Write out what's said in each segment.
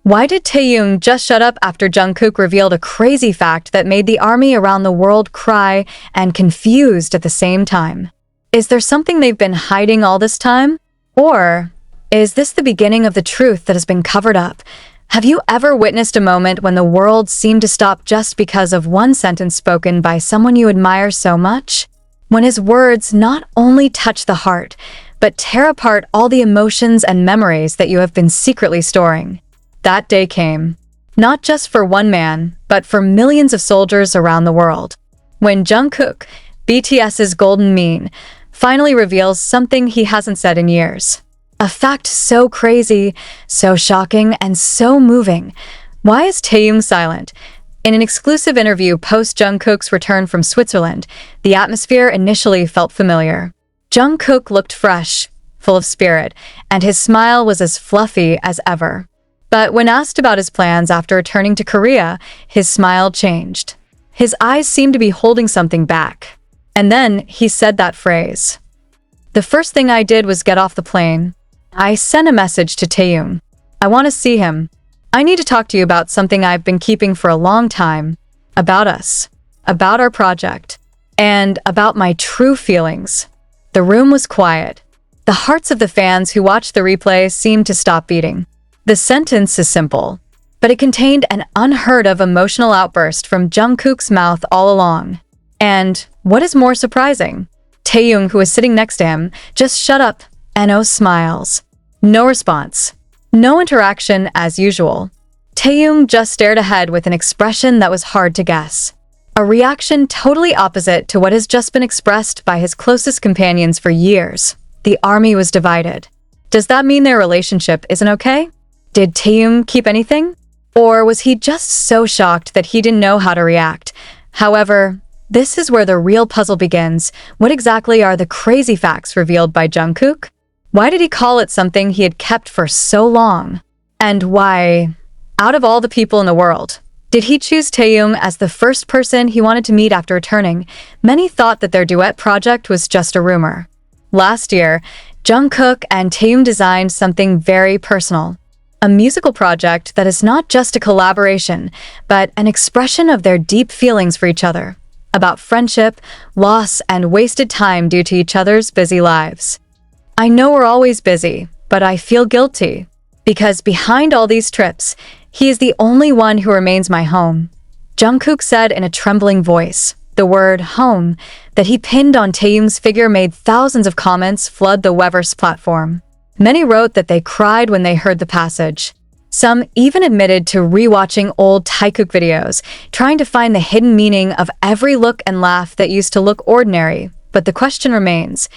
Why did Taehyung just shut up after Jungkook revealed a crazy fact that made the army around the world cry and confused at the same time? Is there something they've been hiding all this time? Or is this the beginning of the truth that has been covered up? Have you ever witnessed a moment when the world seemed to stop just because of one sentence spoken by someone you admire so much? When his words not only touch the heart, but tear apart all the emotions and memories that you have been secretly storing. That day came, not just for one man, but for millions of soldiers around the world. When Jungkook, BTS's golden mean, finally reveals something he hasn't said in years. A fact so crazy, so shocking, and so moving. Why is Taehyung silent? In an exclusive interview post-Jungkook's return from Switzerland, the atmosphere initially felt familiar. Jungkook looked fresh, full of spirit, and his smile was as fluffy as ever. But when asked about his plans after returning to Korea, his smile changed. His eyes seemed to be holding something back. And then he said that phrase. "The first thing I did was get off the plane. I sent a message to Taehyung. I want to see him. I need to talk to you about something I've been keeping for a long time. About us. About our project. And about my true feelings." The room was quiet. The hearts of the fans who watched the replay seemed to stop beating. The sentence is simple, but it contained an unheard-of emotional outburst from Jungkook's mouth all along. And what is more surprising? Taehyung, who was sitting next to him, just shut up, and no smiles. No response. No interaction as usual. Taehyung just stared ahead with an expression that was hard to guess. A reaction totally opposite to what has just been expressed by his closest companions for years. The army was divided. Does that mean their relationship isn't okay? Did Taehyung keep anything? Or was he just so shocked that he didn't know how to react? However, this is where the real puzzle begins. What exactly are the crazy facts revealed by Jungkook? Why did he call it something he had kept for so long? And why, out of all the people in the world, did he choose Taehyung as the first person he wanted to meet after returning? Many thought that their duet project was just a rumor. Last year, Jungkook and Taehyung designed something very personal. A musical project that is not just a collaboration, but an expression of their deep feelings for each other. About friendship, loss, and wasted time due to each other's busy lives. I know we're always busy, but I feel guilty. Because behind all these trips, he is the only one who remains my home. Jungkook said in a trembling voice. The word home that he pinned on Taehyung's figure made thousands of comments flood the Weverse platform. Many wrote that they cried when they heard the passage. Some even admitted to rewatching old Taehyung videos, trying to find the hidden meaning of every look and laugh that used to look ordinary. But the question remains,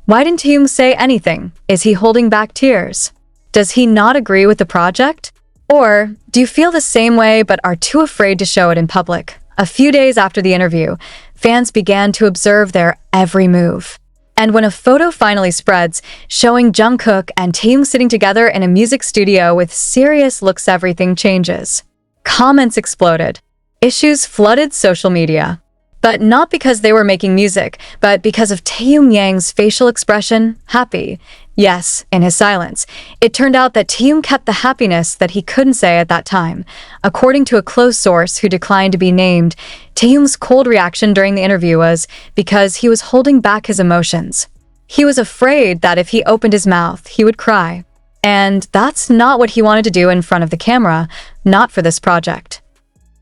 why didn't Taehyung say anything? Is he holding back tears? Does he not agree with the project? Or do you feel the same way but are too afraid to show it in public? A few days after the interview, fans began to observe their every move. And when a photo finally spreads, showing Jungkook and Taehyung sitting together in a music studio with serious looks, everything changes. Comments exploded. Issues flooded social media. But not because they were making music, but because of Taehyung Yang's facial expression, happy. Yes, in his silence. It turned out that Taehyung kept the happiness that he couldn't say at that time. According to a close source who declined to be named, Taehyung's cold reaction during the interview was because he was holding back his emotions. He was afraid that if he opened his mouth, he would cry. And that's not what he wanted to do in front of the camera, not for this project.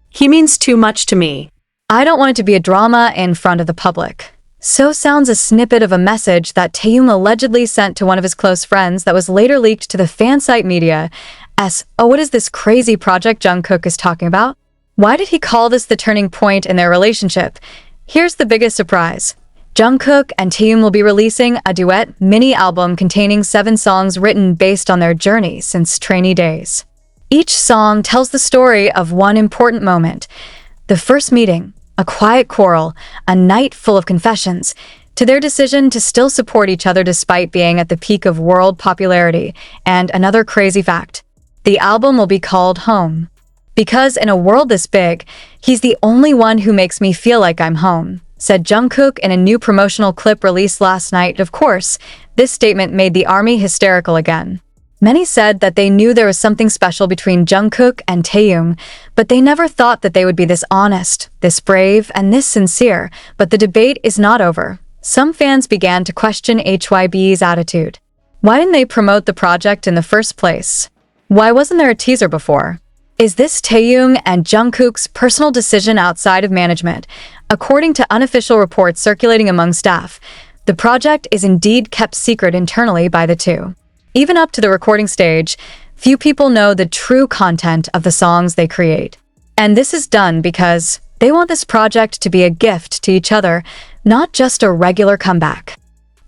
He means too much to me. I don't want it to be a drama in front of the public. So sounds a snippet of a message that Taehyung allegedly sent to one of his close friends that was later leaked to the fan site media. Oh, what is this crazy project Jungkook is talking about? Why did he call this the turning point in their relationship? Here's the biggest surprise. Jungkook and Taehyung will be releasing a duet mini-album containing 7 songs written based on their journey since trainee days. Each song tells the story of one important moment. The first meeting, a quiet quarrel, a night full of confessions, to their decision to still support each other despite being at the peak of world popularity, and another crazy fact. The album will be called Home. Because in a world this big, he's the only one who makes me feel like I'm home, said Jungkook in a new promotional clip released last night. Of course, this statement made the army hysterical again. Many said that they knew there was something special between Jungkook and Taehyung, but they never thought that they would be this honest, this brave, and this sincere. But the debate is not over. Some fans began to question HYBE's attitude. Why didn't they promote the project in the first place? Why wasn't there a teaser before? Is this Taehyung and Jungkook's personal decision outside of management? According to unofficial reports circulating among staff, the project is indeed kept secret internally by the two. Even up to the recording stage, few people know the true content of the songs they create. And this is done because they want this project to be a gift to each other, not just a regular comeback.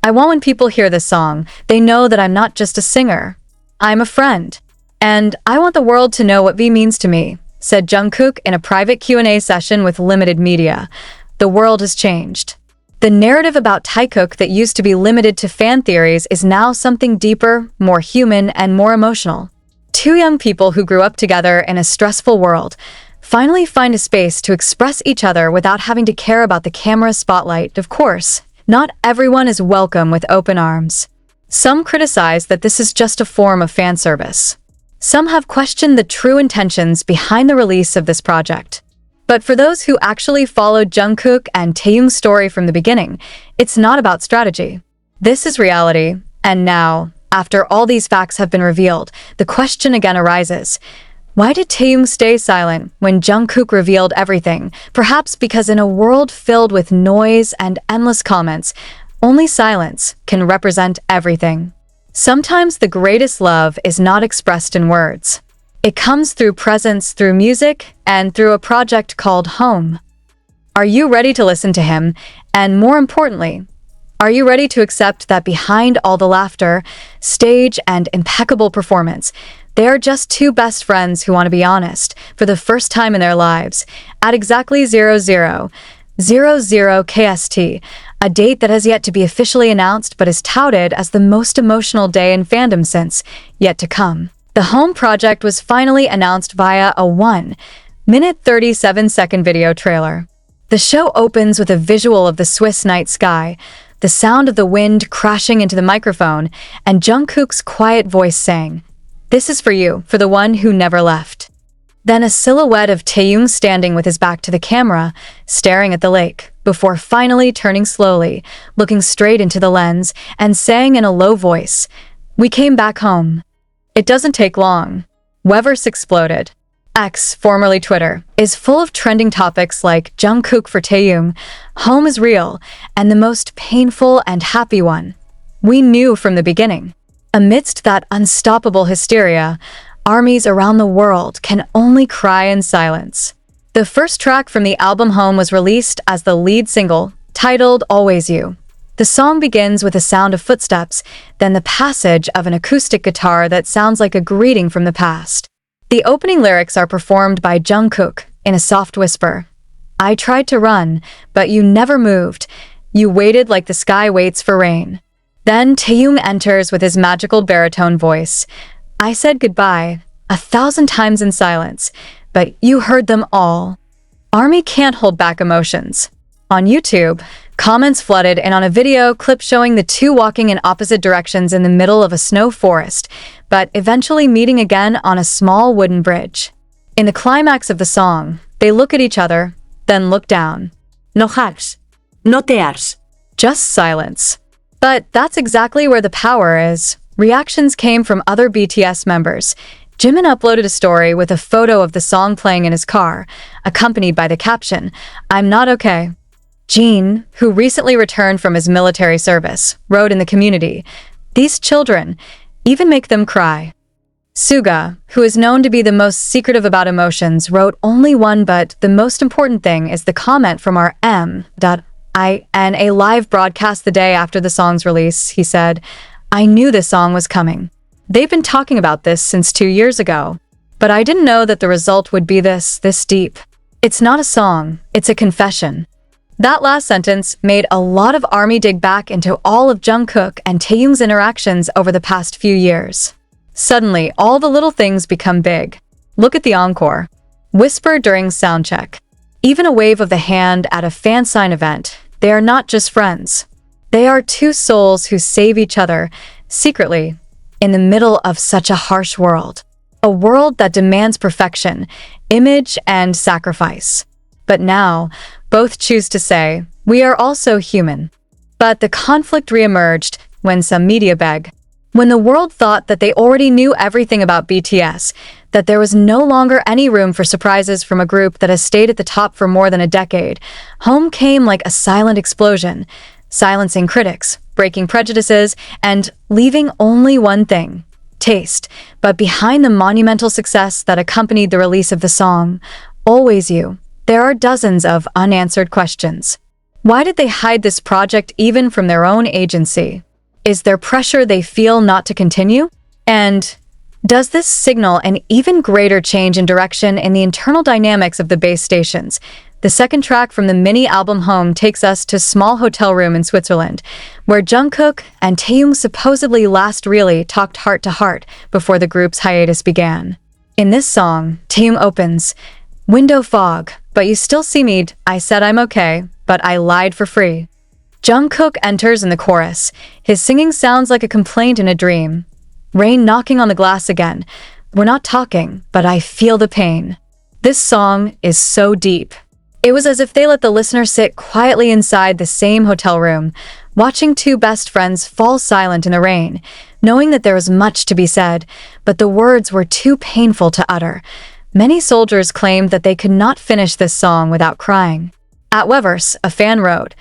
I want when people hear this song, they know that I'm not just a singer. I'm a friend. And I want the world to know what V means to me, said Jungkook in a private Q&A session with limited media. The world has changed. The narrative about Taehyung that used to be limited to fan theories is now something deeper, more human, and more emotional. Two young people who grew up together in a stressful world finally find a space to express each other without having to care about the camera spotlight. Of course, not everyone is welcome with open arms. Some criticize that this is just a form of fan service. Some have questioned the true intentions behind the release of this project. But for those who actually followed Jungkook and Taehyung's story from the beginning, it's not about strategy. This is reality, and now, after all these facts have been revealed, the question again arises. Why did Taehyung stay silent when Jungkook revealed everything? Perhaps because in a world filled with noise and endless comments, only silence can represent everything. Sometimes the greatest love is not expressed in words. It comes through presence, through music, and through a project called Home. Are you ready to listen to him? And more importantly, are you ready to accept that behind all the laughter, stage, and impeccable performance, they are just two best friends who want to be honest for the first time in their lives at exactly 00:00 KST, a date that has yet to be officially announced but is touted as the most emotional day in fandom since yet to come. The Home project was finally announced via a 1-minute 37-second video trailer. The show opens with a visual of the Swiss night sky, the sound of the wind crashing into the microphone, and Jungkook's quiet voice saying, "This is for you, for the one who never left." Then a silhouette of Taehyung standing with his back to the camera, staring at the lake, before finally turning slowly, looking straight into the lens, and saying in a low voice, "We came back home." It doesn't take long. Weverse exploded. X, formerly Twitter, is full of trending topics like Jungkook for Taehyung, home is real, and the most painful and happy one. We knew from the beginning. Amidst that unstoppable hysteria, armies around the world can only cry in silence. The first track from the album Home was released as the lead single, titled Always You. The song begins with a sound of footsteps, then the passage of an acoustic guitar that sounds like a greeting from the past. The opening lyrics are performed by Jungkook in a soft whisper. "I tried to run, but you never moved. You waited like the sky waits for rain." Then Taehyung enters with his magical baritone voice. "I said goodbye 1,000 times in silence, but you heard them all." ARMY can't hold back emotions. On YouTube, comments flooded in on a video clip showing the two walking in opposite directions in the middle of a snow forest, but eventually meeting again on a small wooden bridge. In the climax of the song, they look at each other, then look down. No hugs. No tears. Just silence. But that's exactly where the power is. Reactions came from other BTS members. Jimin uploaded a story with a photo of the song playing in his car, accompanied by the caption, "I'm not okay." Jin, who recently returned from his military service, wrote in the community, "These children even make them cry." Suga, who is known to be the most secretive about emotions, wrote only one, but the most important thing is the comment from our in a live broadcast the day after the song's release. He said, "I knew this song was coming. They've been talking about this since 2 years ago, but I didn't know that the result would be this deep. It's not a song, it's a confession." That last sentence made a lot of ARMY dig back into all of Jungkook and Taehyung's interactions over the past few years. Suddenly, all the little things become big. Look at the encore. Whisper during soundcheck. Even a wave of the hand at a fan sign event. They are not just friends. They are two souls who save each other, secretly, in the middle of such a harsh world. A world that demands perfection, image, and sacrifice. But now, both choose to say, we are also human. But the conflict reemerged when some media begged. When the world thought that they already knew everything about BTS, that there was no longer any room for surprises from a group that has stayed at the top for more than a decade, home came like a silent explosion, silencing critics, breaking prejudices, and leaving only one thing: taste. But behind the monumental success that accompanied the release of the song, Always You, there are dozens of unanswered questions. Why did they hide this project even from their own agency? Is there pressure they feel not to continue? And does this signal an even greater change in direction in the internal dynamics of the base stations? The second track from the mini-album Home takes us to a small hotel room in Switzerland, where Jungkook and Taehyung supposedly last really talked heart to heart before the group's hiatus began. In this song, Taehyung opens, "Window fog, but you still see me, I said I'm okay, but I lied for free." Jungkook enters in the chorus. His singing sounds like a complaint in a dream. Rain knocking on the glass again. We're not talking, but I feel the pain. This song is so deep. It was as if they let the listener sit quietly inside the same hotel room, watching two best friends fall silent in the rain, knowing that there was much to be said, but the words were too painful to utter. Many soldiers claimed that they could not finish this song without crying. At Weverse, a fan wrote,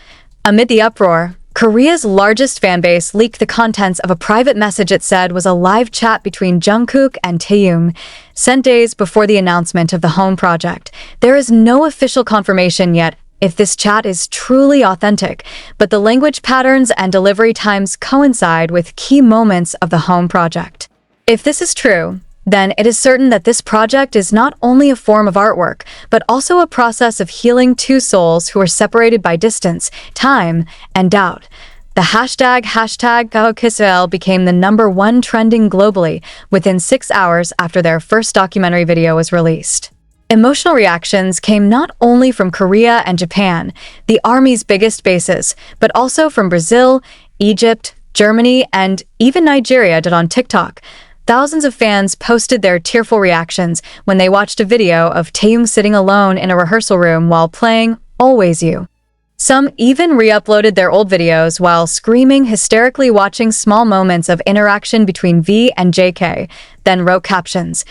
"Amid the uproar, Korea's largest fanbase leaked the contents of a private message it said was a live chat between Jungkook and Taehyung, sent days before the announcement of the Home project. There is no official confirmation yet if this chat is truly authentic, but the language patterns and delivery times coincide with key moments of the Home project. If this is true, then it is certain that this project is not only a form of artwork, but also a process of healing two souls who are separated by distance, time, and doubt. The hashtag #apareceu became the #1 trending globally within 6 hours after their first documentary video was released. Emotional reactions came not only from Korea and Japan, the ARMY's biggest bases, but also from Brazil, Egypt, Germany, and even Nigeria did on TikTok. Thousands of fans posted their tearful reactions when they watched a video of Taehyung sitting alone in a rehearsal room while playing Always You. Some even re-uploaded their old videos while screaming, hysterically watching small moments of interaction between V and JK, then wrote captions.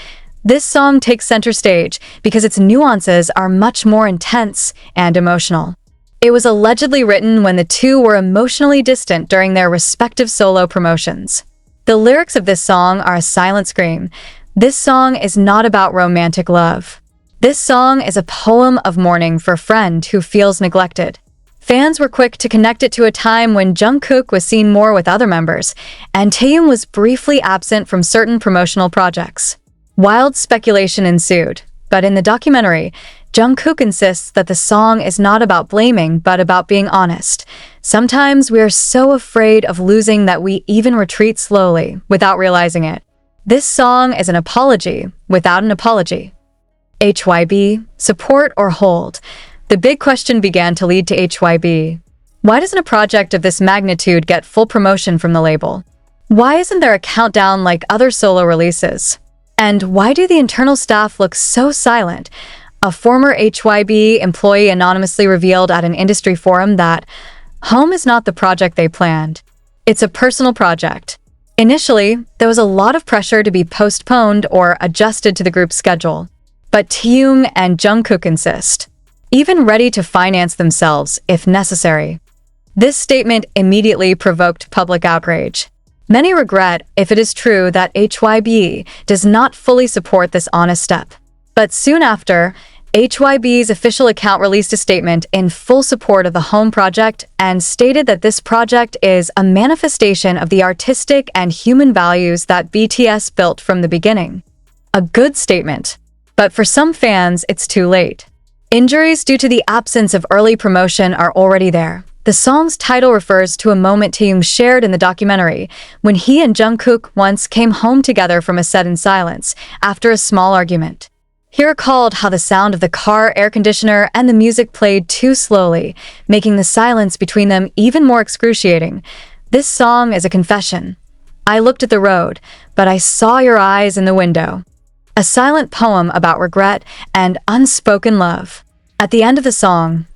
This song takes center stage because its nuances are much more intense and emotional. It was allegedly written when the two were emotionally distant during their respective solo promotions. The lyrics of this song are a silent scream. This song is not about romantic love. This song is a poem of mourning for a friend who feels neglected. Fans were quick to connect it to a time when Jungkook was seen more with other members, and Taehyung was briefly absent from certain promotional projects. Wild speculation ensued, but in the documentary, Jungkook insists that the song is not about blaming, but about being honest. Sometimes we are so afraid of losing that we even retreat slowly, without realizing it. This song is an apology without an apology. HYB, support or hold? The big question began to lead to HYB. Why doesn't a project of this magnitude get full promotion from the label? Why isn't there a countdown like other solo releases? And why do the internal staff look so silent? A former HYB employee anonymously revealed at an industry forum that Home is not the project they planned. It's a personal project. Initially, there was a lot of pressure to be postponed or adjusted to the group's schedule. But Taehyung and Jungkook insist, even ready to finance themselves if necessary. This statement immediately provoked public outrage. Many regret, if it is true, that HYB does not fully support this honest step. But soon after, HYB's official account released a statement in full support of the Home project and stated that this project is a manifestation of the artistic and human values that BTS built from the beginning. A good statement. But for some fans, it's too late. Injuries due to the absence of early promotion are already there. The song's title refers to a moment Taehyung shared in the documentary when he and Jungkook once came home together from a set in silence after a small argument. He recalled how the sound of the car air conditioner and the music played too slowly, making the silence between them even more excruciating. This song is a confession. I looked at the road, but I saw your eyes in the window. A silent poem about regret and unspoken love. At the end of the song,